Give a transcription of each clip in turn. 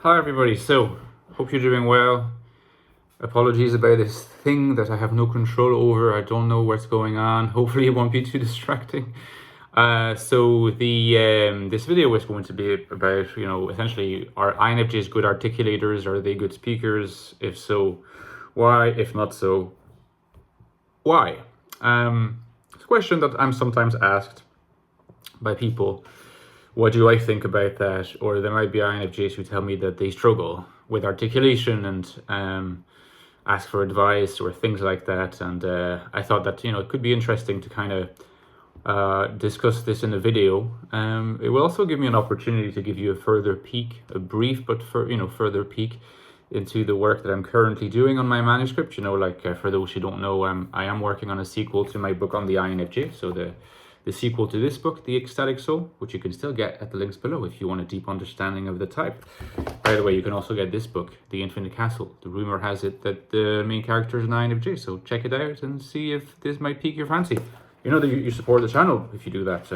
Hi everybody, so hope you're doing well. Apologies about this thing that I have no control over. I don't know what's going on. Hopefully it won't be too distracting. This video is going to be about, essentially, are INFJs good articulators? Are they good speakers? If so, why? If not so, why? It's a question that I'm sometimes asked by people. What do I think about that? Or there might be INFJs who tell me that they struggle with articulation and ask for advice or things like that. And I thought that, it could be interesting to kind of discuss this in a video. It will also give me an opportunity to give you a further peek, a brief but further peek into the work that I'm currently doing on my manuscript. For those who don't know, I am working on a sequel to my book on the INFJ. So the sequel to this book, The Ecstatic Soul, which you can still get at the links below if you want a deep understanding of the type. By the way, you can also get this book, The Infinite Castle. The rumor has it that the main character is an INFJ, so check it out and see if this might pique your fancy. You know that you support the channel if you do that.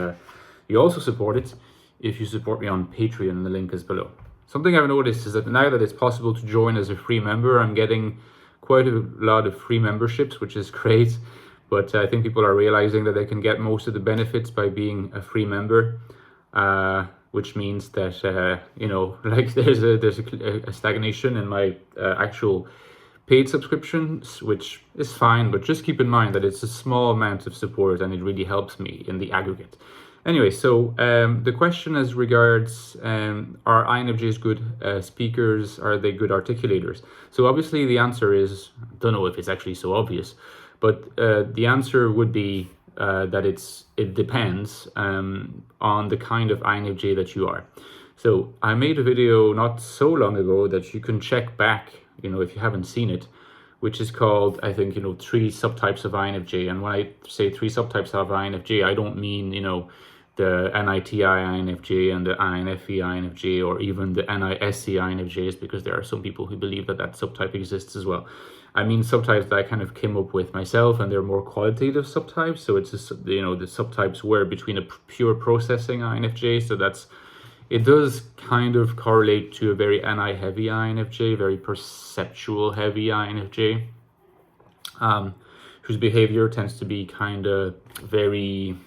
You also support it if you support me on Patreon, the link is below. Something I've noticed is that now that it's possible to join as a free member, I'm getting quite a lot of free memberships, which is great. But I think people are realizing that they can get most of the benefits by being a free member, which means that, there's a stagnation in my actual paid subscriptions, which is fine. But just keep in mind that it's a small amount of support and it really helps me in the aggregate. Anyway, so the question as regards, are INFJs good speakers? Are they good articulators? So obviously the answer is, I don't know if it's actually so obvious, but the answer would be that it depends on the kind of INFJ that you are. So I made a video not so long ago that you can check back, if you haven't seen it, which is called, I think, 3 subtypes of INFJ. And when I say 3 subtypes of INFJ, I don't mean, the NITI INFJ and the INFE INFJ, or even the NISC INFJs, because there are some people who believe that that subtype exists as well. I mean subtypes that I kind of came up with myself, and they're more qualitative subtypes. So it's just, the subtypes were between a pure processing INFJ. So it does kind of correlate to a very NI heavy INFJ, very perceptual heavy INFJ, whose behavior tends to be kind of very,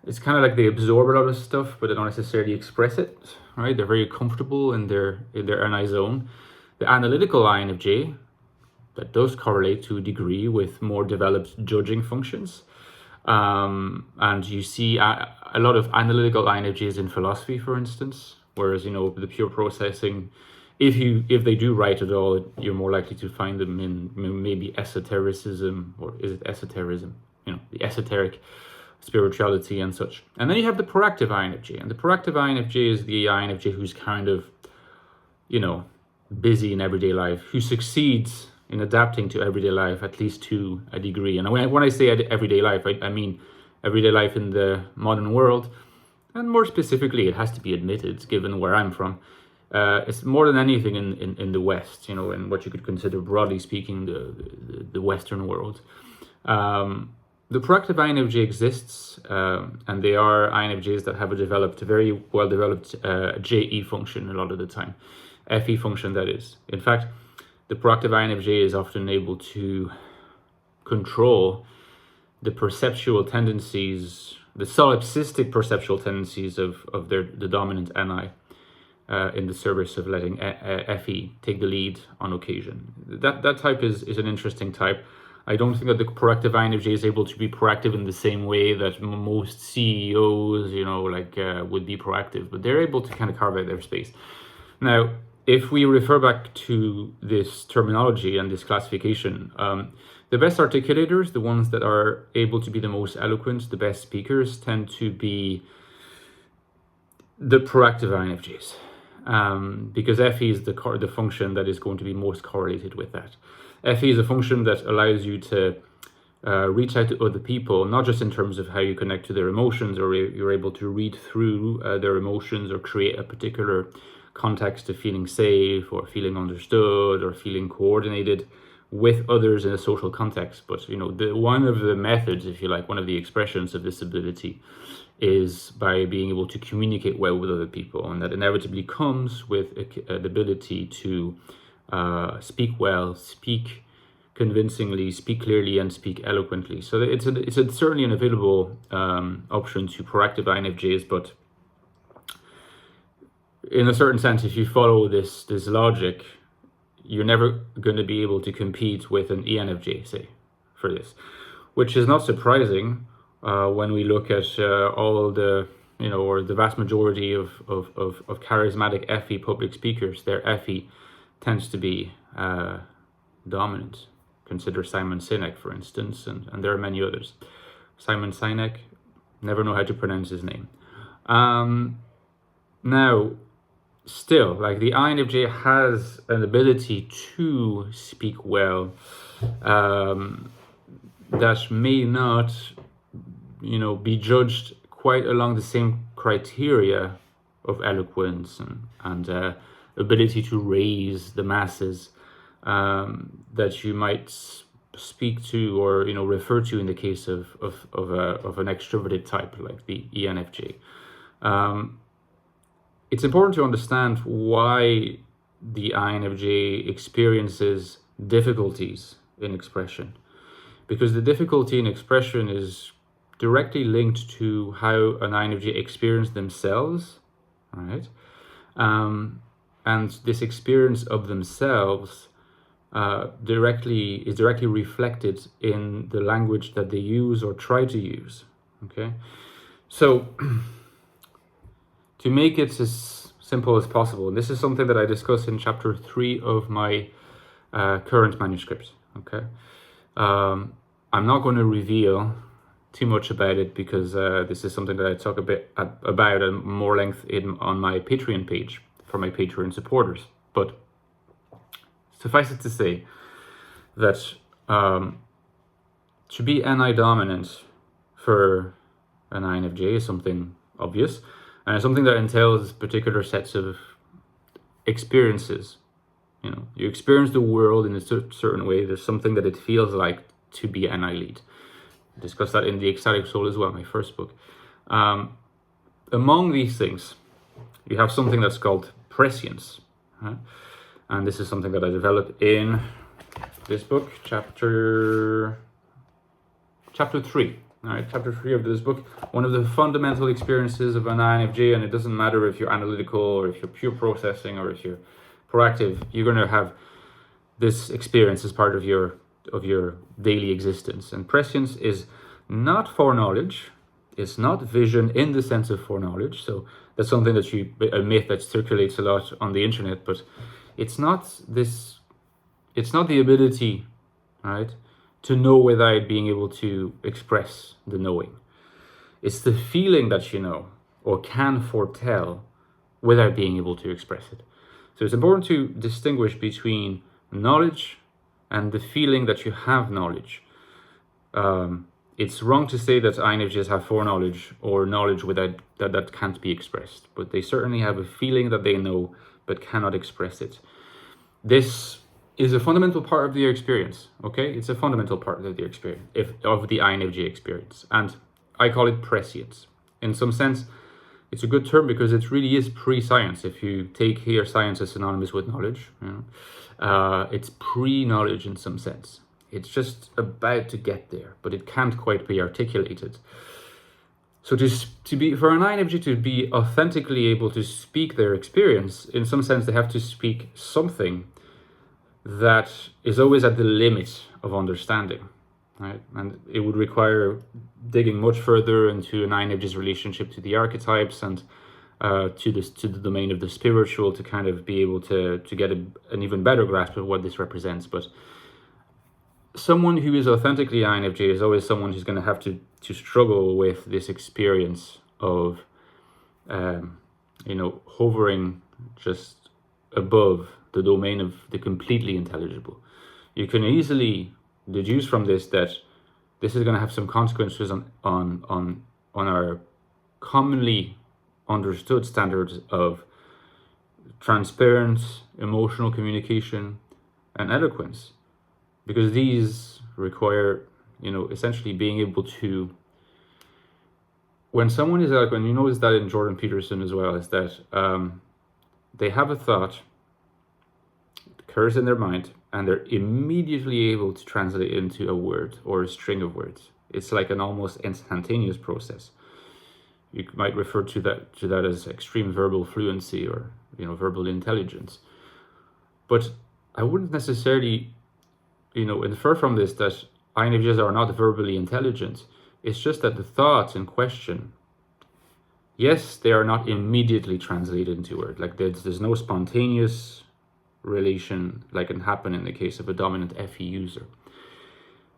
it's kind of like they absorb a lot of stuff, but they don't necessarily express it, right? They're very comfortable in their NI zone. The analytical INFJ, that does correlate to a degree with more developed judging functions. And you see a lot of analytical INFJs in philosophy, for instance, whereas, the pure processing, if they do write at all, you're more likely to find them in maybe esotericism, or is it esotericism? The esoteric spirituality and such. And then you have the proactive INFJ, and the proactive INFJ is the INFJ who's kind of, busy in everyday life, who succeeds in adapting to everyday life, at least to a degree. And when I say everyday life, I mean everyday life in the modern world, and more specifically, it has to be admitted, given where I'm from, it's more than anything in the West, in what you could consider, broadly speaking, the Western world. The proactive INFJ exists, and they are INFJs that have a very well developed JE function a lot of the time. FE function, that is. In fact, the proactive INFJ is often able to control the perceptual tendencies, the solipsistic perceptual tendencies of the dominant NI in the service of letting FE take the lead on occasion. That type is an interesting type. I don't think that the proactive INFJ is able to be proactive in the same way that most CEOs, would be proactive, but they're able to kind of carve out their space. Now, if we refer back to this terminology and this classification, the best articulators, the ones that are able to be the most eloquent, the best speakers, tend to be the proactive INFJs, because FE is the function that is going to be most correlated with that. FE is a function that allows you to reach out to other people, not just in terms of how you connect to their emotions, or you're able to read through their emotions or create a particular context of feeling safe or feeling understood or feeling coordinated with others in a social context. But one of the methods, if you like, one of the expressions of this ability is by being able to communicate well with other people, and that inevitably comes with the ability to speak well, speak convincingly, speak clearly, and speak eloquently. So it's certainly an available option to proactive INFJs, but in a certain sense, if you follow this logic, you're never going to be able to compete with an ENFJ, say, for this, which is not surprising when we look at all the, or the vast majority of charismatic FE public speakers. Their FE tends to be dominant. Consider Simon Sinek, for instance, and there are many others. Simon Sinek, never know how to pronounce his name. Now, still, like, the INFJ has an ability to speak well that may not, be judged quite along the same criteria of eloquence and ability to raise the masses that you might speak to or refer to in the case of an extroverted type like the ENFJ. It's important to understand why the INFJ experiences difficulties in expression, because the difficulty in expression is directly linked to how an INFJ experiences themselves, right? And this experience of themselves is directly reflected in the language that they use or try to use. Okay, so to make it as simple as possible, and this is something that I discuss in chapter 3 of my current manuscript. Okay, I'm not going to reveal too much about it because this is something that I talk a bit about at more length on my Patreon page for my Patreon supporters. But suffice it to say that to be NI dominant for an INFJ is something obvious, and it's something that entails particular sets of experiences. You experience the world in a certain way. There's something that it feels like to be NI lead. I discussed that in The Ecstatic Soul as well, my first book. Among these things, you have something that's called prescience. Right? And this is something that I developed in this book, chapter 3. All right, chapter 3 of this book. One of the fundamental experiences of an INFJ, and it doesn't matter if you're analytical or if you're pure processing or if you're proactive, you're going to have this experience as part of your daily existence. And prescience is not foreknowledge. It's not vision in the sense of foreknowledge. So that's something that a myth that circulates a lot on the internet, but it's not the ability, right, to know without being able to express the knowing. It's the feeling that you know or can foretell without being able to express it. So it's important to distinguish between knowledge and the feeling that you have knowledge. It's wrong to say that INFJs have foreknowledge or knowledge without that can't be expressed, but they certainly have a feeling that they know but cannot express it. This is a fundamental part of their experience, okay? It's a fundamental part of their experience, of the INFJ experience, and I call it prescience. In some sense, it's a good term because it really is pre-science. If you take here science as synonymous with knowledge, it's pre-knowledge in some sense. It's just about to get there, but it can't quite be articulated. So to be for an INFJ to be authentically able to speak their experience, in some sense, they have to speak something that is always at the limit of understanding, right? And it would require digging much further into an INFJ's relationship to the archetypes and to the domain of the spiritual to kind of be able to get an even better grasp of what this represents. But someone who is authentically INFJ is always someone who's going to have to struggle with this experience of, hovering just above the domain of the completely intelligible. You can easily deduce from this that this is going to have some consequences on our commonly understood standards of transparent emotional communication and eloquence, because these require, essentially being able to when someone is eloquent, you notice that in Jordan Peterson as well, is that they have a thought, it occurs in their mind, and they're immediately able to translate it into a word or a string of words. It's like an almost instantaneous process. You might refer to that as extreme verbal fluency, or verbal intelligence. But I wouldn't necessarily infer from this that INFJs are not verbally intelligent. It's just that the thoughts in question, yes, they are not immediately translated into word. Like there's no spontaneous relation like can happen in the case of a dominant FE user.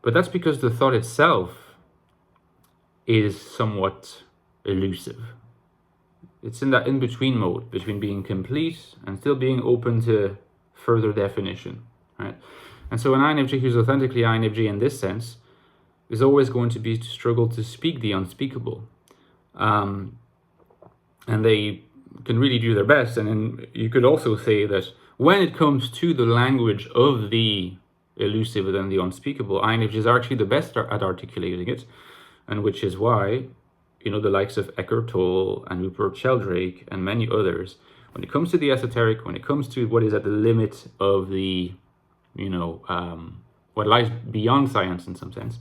But that's because the thought itself is somewhat elusive. It's in that in-between mode between being complete and still being open to further definition, right? And so an INFJ who's authentically INFJ in this sense is always going to be to struggle to speak the unspeakable. And they can really do their best. And then you could also say that when it comes to the language of the elusive and the unspeakable, INFJs are actually the best at articulating it, and which is why, the likes of Eckhart Tolle and Rupert Sheldrake and many others, when it comes to the esoteric, when it comes to what is at the limit of the, what lies beyond science in some sense,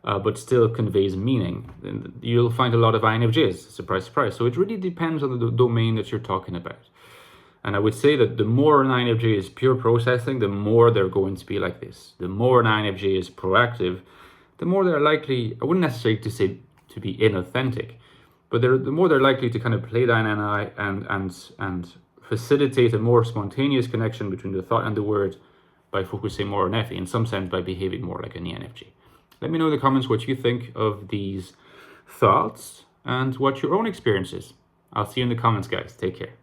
but still conveys meaning, then you'll find a lot of INFJs, surprise, surprise. So it really depends on the domain that you're talking about. And I would say that the more an INFJ is pure processing, the more they're going to be like this. The more an INFJ is proactive, the more they're likely, I wouldn't necessarily to say to be inauthentic, but the more they're likely to kind of play down an I and facilitate a more spontaneous connection between the thought and the word by focusing more on FE, in some sense by behaving more like an ENFJ. Let me know in the comments what you think of these thoughts and what your own experience is. I'll see you in the comments, guys. Take care.